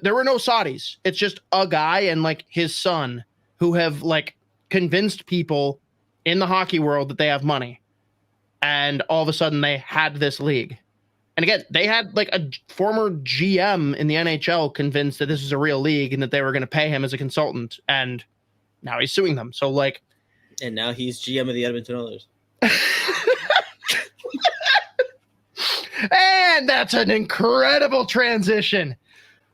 there were no Saudis. It's just a guy and like his son who have like convinced people in the hockey world that they have money. And all of a sudden they had this league. And again, they had like a former GM in the NHL convinced that this was a real league and that they were going to pay him as a consultant. And now he's suing them. So like, and now he's GM of the Edmonton Oilers. And that's an incredible transition.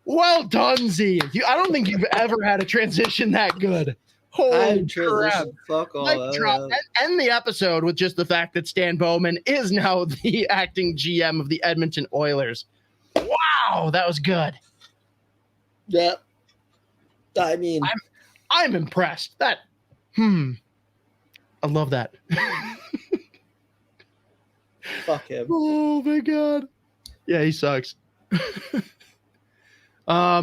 Well done, Z. I don't think you've ever had a transition that good. Holy crap. Fuck all end the episode with just the fact that Stan Bowman is now the acting GM of the Edmonton Oilers. Wow, that was good. Yeah. I mean, I'm impressed. I love that. Fuck him. Oh my God. Yeah, he sucks. I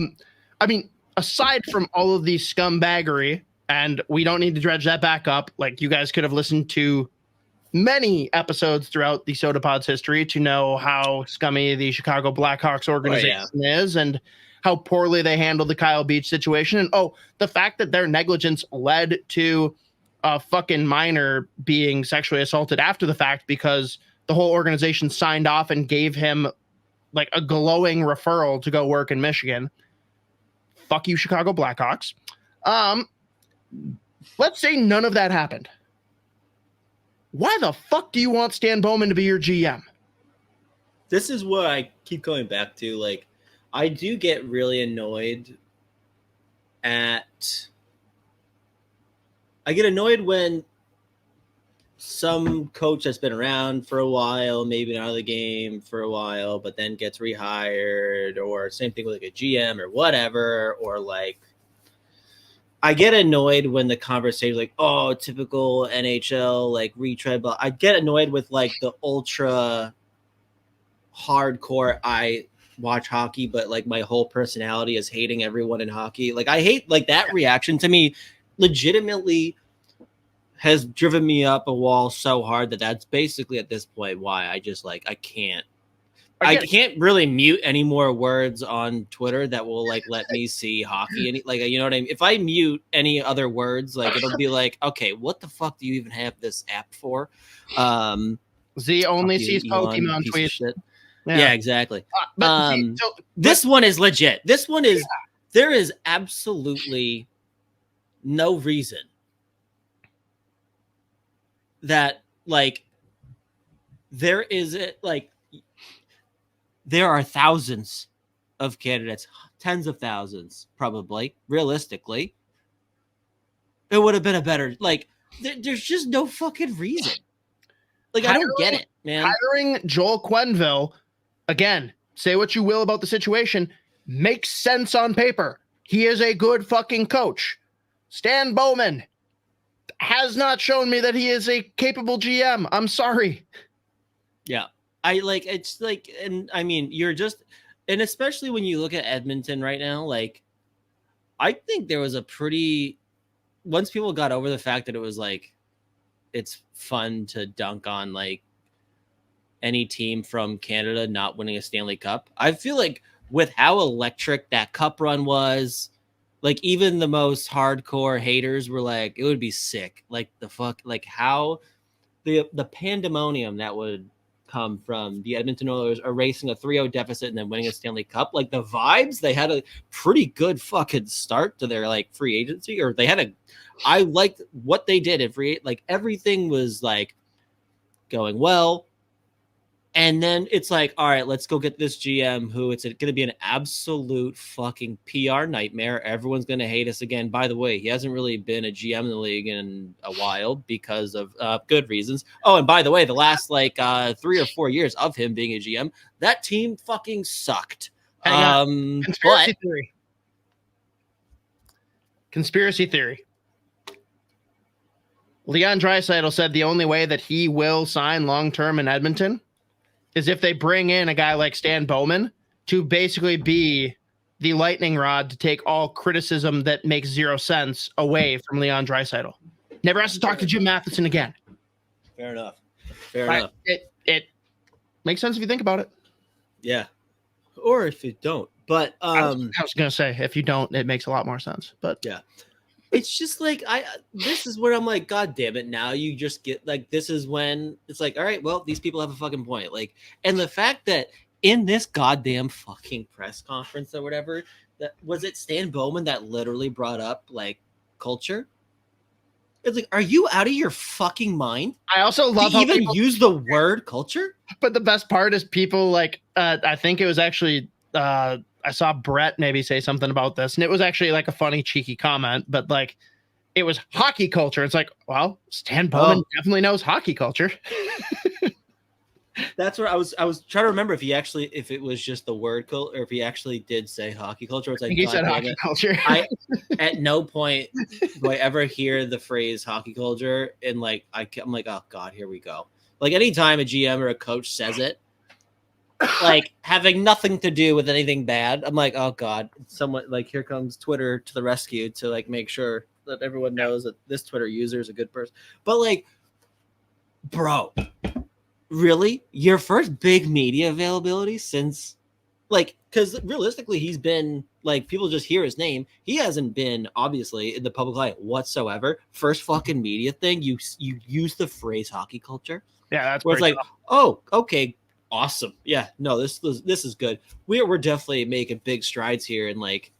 mean, aside from all of the scumbaggery, and we don't need to dredge that back up. Like, you guys could have listened to many episodes throughout the Sota Pod's history to know how scummy the Chicago Blackhawks organization is and how poorly they handled the Kyle Beach situation. And, the fact that their negligence led to a fucking minor being sexually assaulted after the fact because the whole organization signed off and gave him like a glowing referral to go work in Michigan. Fuck you, Chicago Blackhawks. Let's say none of that happened. Why the fuck do you want Stan Bowman to be your GM? This is what I keep going back to. Like, I do get really annoyed I get annoyed when some coach that's been around for a while, maybe out of the game for a while, but then gets rehired, or same thing with like a GM or whatever, or like, I get annoyed when the conversation like, oh, typical NHL, like retread, but I get annoyed with like the ultra hardcore, I watch hockey, but like my whole personality is hating everyone in hockey. Like, I hate like that reaction to me legitimately has driven me up a wall so hard that's basically at this point why I just like, I can't really mute any more words on Twitter that will like let me see hockey. Any like, you know what I mean? If I mute any other words, like it'll be like, okay, what the fuck do you even have this app for? Z only sees Pokemon tweets. Yeah, exactly. This one is legit. This one is there is absolutely no reason that like there are thousands of candidates, tens of thousands, probably, realistically. It would have been a better, like, there's just no fucking reason. Like, I don't get it, man. Hiring Joel Quenneville, again, say what you will about the situation, makes sense on paper. He is a good fucking coach. Stan Bowman has not shown me that he is a capable GM. I'm sorry. Yeah. It's like, and I mean, and especially when you look at Edmonton right now, like, I think there was once people got over the fact that it was like, it's fun to dunk on like any team from Canada not winning a Stanley Cup. I feel like with how electric that cup run was, like even the most hardcore haters were like, it would be sick. Like the fuck, like how the pandemonium that would come from the Edmonton Oilers erasing a 3-0 deficit and then winning a Stanley Cup. Like the vibes, they had a pretty good fucking start to their like free agency, or I liked what they did at free, like everything was like going well. And then it's like, all right, let's go get this GM who it's going to be an absolute fucking PR nightmare. Everyone's going to hate us again. By the way, he hasn't really been a GM in the league in a while because of good reasons. Oh, and by the way, the last like 3 or 4 years of him being a GM, that team fucking sucked. Conspiracy theory. Conspiracy theory. Leon Draisaitl said the only way that he will sign long-term in Edmonton is if they bring in a guy like Stan Bowman to basically be the lightning rod to take all criticism that makes zero sense away from Leon Draisaitl. Never has to talk to Jim Matheson again. Fair enough. It makes sense if you think about it. Yeah. Or if you don't. But I was gonna say, if you don't, it makes a lot more sense. But yeah, it's just like this is where I'm like, God damn it! Now you just get like, this is when it's like, all right, well, these people have a fucking point. Like, and the fact that in this goddamn fucking press conference or whatever, that was it Stan Bowman that literally brought up like culture. It's like, are you out of your fucking mind? I also love how even people use the word culture. But the best part is people like, I think it was actually, I saw Brett maybe say something about this, and it was actually like a funny, cheeky comment, but like, it was hockey culture. It's like, well, Stan Bowman definitely knows hockey culture. That's where I was trying to remember if it was just the word culture, or if he actually did say hockey culture. It's like, he said hockey culture. At no point do I ever hear the phrase hockey culture, and like I'm like, oh God, here we go. Like anytime a GM or a coach says it, like having nothing to do with anything bad, I'm like, oh God, someone like, here comes Twitter to the rescue to like make sure that everyone knows that this Twitter user is a good person. But like, bro, really? Your first big media availability since like, because realistically, he's been like, people just hear his name. He hasn't been obviously in the public light whatsoever. First fucking media thing, you use the phrase hockey culture. Yeah, that's where it's like, oh, okay, awesome. Yeah, no, this is good. We're definitely making big strides here, and like,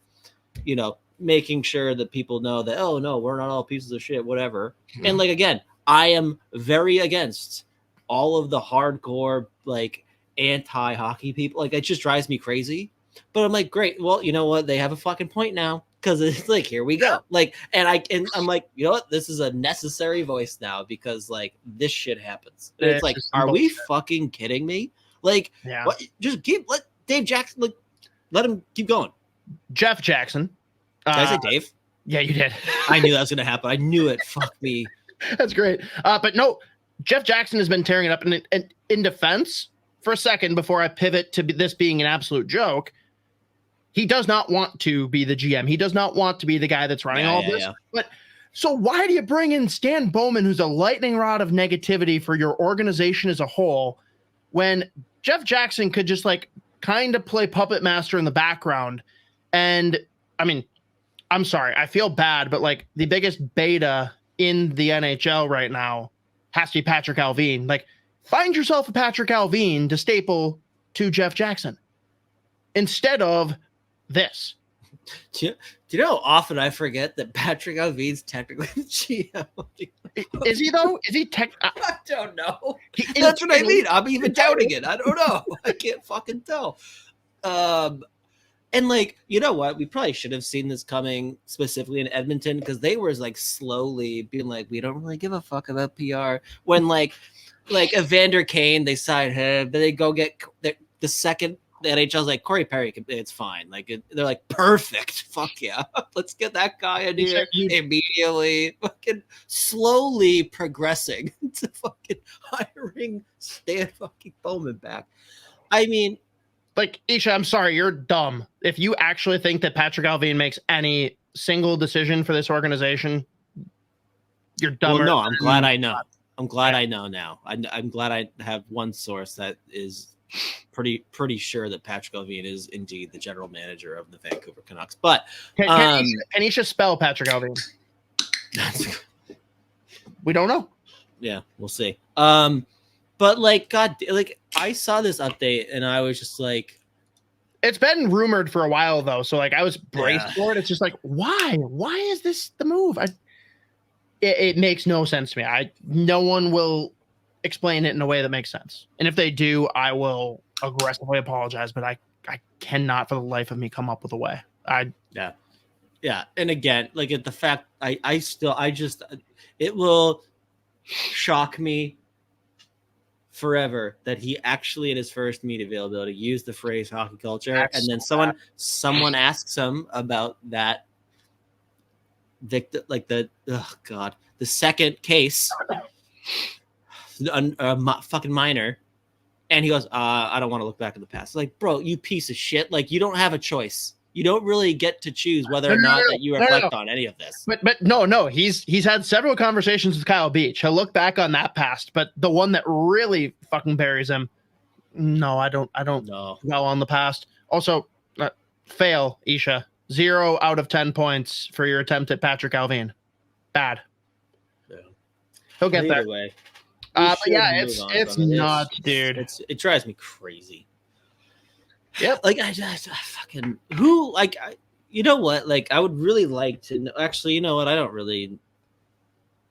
you know, making sure that people know that, oh no, we're not all pieces of shit, whatever. Mm-hmm. And like, again, I am very against all of the hardcore like anti-hockey people. Like, it just drives me crazy. But I'm like, great. Well, you know what? They have a fucking point now, because it's like, here we go. Like, and I'm like, you know what? This is a necessary voice now, because like this shit happens. And it's like, are we fucking kidding me? Like, yeah. What? Just let Dave Jackson, like, let him keep going. Jeff Jackson. Did I say Dave? Yeah, you did. I knew that was gonna happen. I knew it. Fuck me. That's great. But no, Jeff Jackson has been tearing it up. And in defense, for a second, before I pivot to this being an absolute joke, he does not want to be the GM. He does not want to be the guy that's running all this. Yeah. But so why do you bring in Stan Bowman, who's a lightning rod of negativity for your organization as a whole, when Jeff Jackson could just like kind of play puppet master in the background? And I mean, I'm sorry, I feel bad, but like the biggest beta in the NHL right now has to be Patrick Allvin. Like, find yourself a Patrick Allvin to staple to Jeff Jackson instead of this. Do you know how often I forget that Patrick Allvin's technically the GM? Is he though? Is he I don't know. That's what I mean. I'm even doubting it. I don't know. I can't fucking tell. And like, you know what? We probably should have seen this coming, specifically in Edmonton, because they were like slowly being like, we don't really give a fuck about PR. When like Evander Kane, they signed him, but they go get the second the NHL's like, Corey Perry, it's fine. Like, they're like, perfect. Fuck yeah. Let's get that guy in here immediately. Fucking slowly progressing to fucking hiring Stan fucking Bowman back. I mean, like, Isha, I'm sorry, you're dumb. If you actually think that Patrick Allvin makes any single decision for this organization, you're dumber. Well, no, I'm glad I know. I'm glad I know now. I'm glad I have one source that is pretty sure that Patrick Allvin is indeed the general manager of the Vancouver Canucks. But can Isha spell Patrick Allvin? We don't know. Yeah, we'll see. But like, God, like, I saw this update and I was just like, it's been rumored for a while though, so like I was braced for it. It's just like, why is this the move? It makes no sense to me. No one will explain it in a way that makes sense, and if they do, I will aggressively apologize, but I cannot for the life of me come up with a way. Yeah. And again, like, at the fact it will shock me forever that he actually, in his first media availability, used the phrase hockey culture. And then someone asks him about that victim, like the second case, fucking minor. And he goes, I don't want to look back in the past. Like, bro, you piece of shit. Like, you don't have a choice. You don't really get to choose whether or not that you reflect on any of this. But no, he's had several conversations with Kyle Beach. He'll look back on that past, but the one that really fucking buries him, no, I don't dwell on the past. Also, Fail, Isha. 0 out of 10 points for your attempt at Patrick Alvin. Bad. Yeah. He'll get Either there. way. But yeah, it's nuts, dude. It drives me crazy. Yep. Like I fucking who like you know what? Like I would really like to know. Actually, you know what? I don't really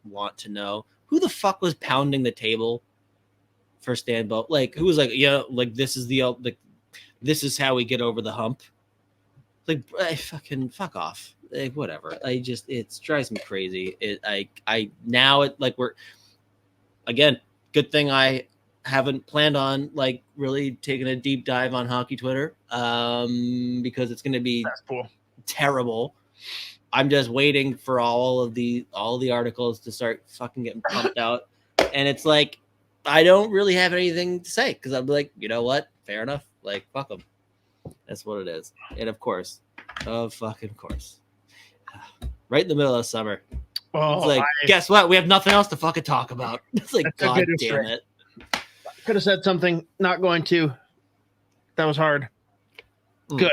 want to know who the fuck was pounding the table for Stan Bowman. Like who was like, yeah, like this is this is how we get over the hump. Like fucking fuck off. Like, whatever. It drives me crazy. We're again. Good thing I haven't planned on like really taking a deep dive on hockey Twitter because it's going to be terrible. I'm just waiting for all the articles to start fucking getting pumped out, and it's like I don't really have anything to say because I'm like, you know what? Fair enough. Like fuck them. That's what it is. And of course, right in the middle of summer. Oh, it's like, guess what? We have nothing else to fucking talk about. It's like, God damn it. Could have said something. Not going to. That was hard. Good.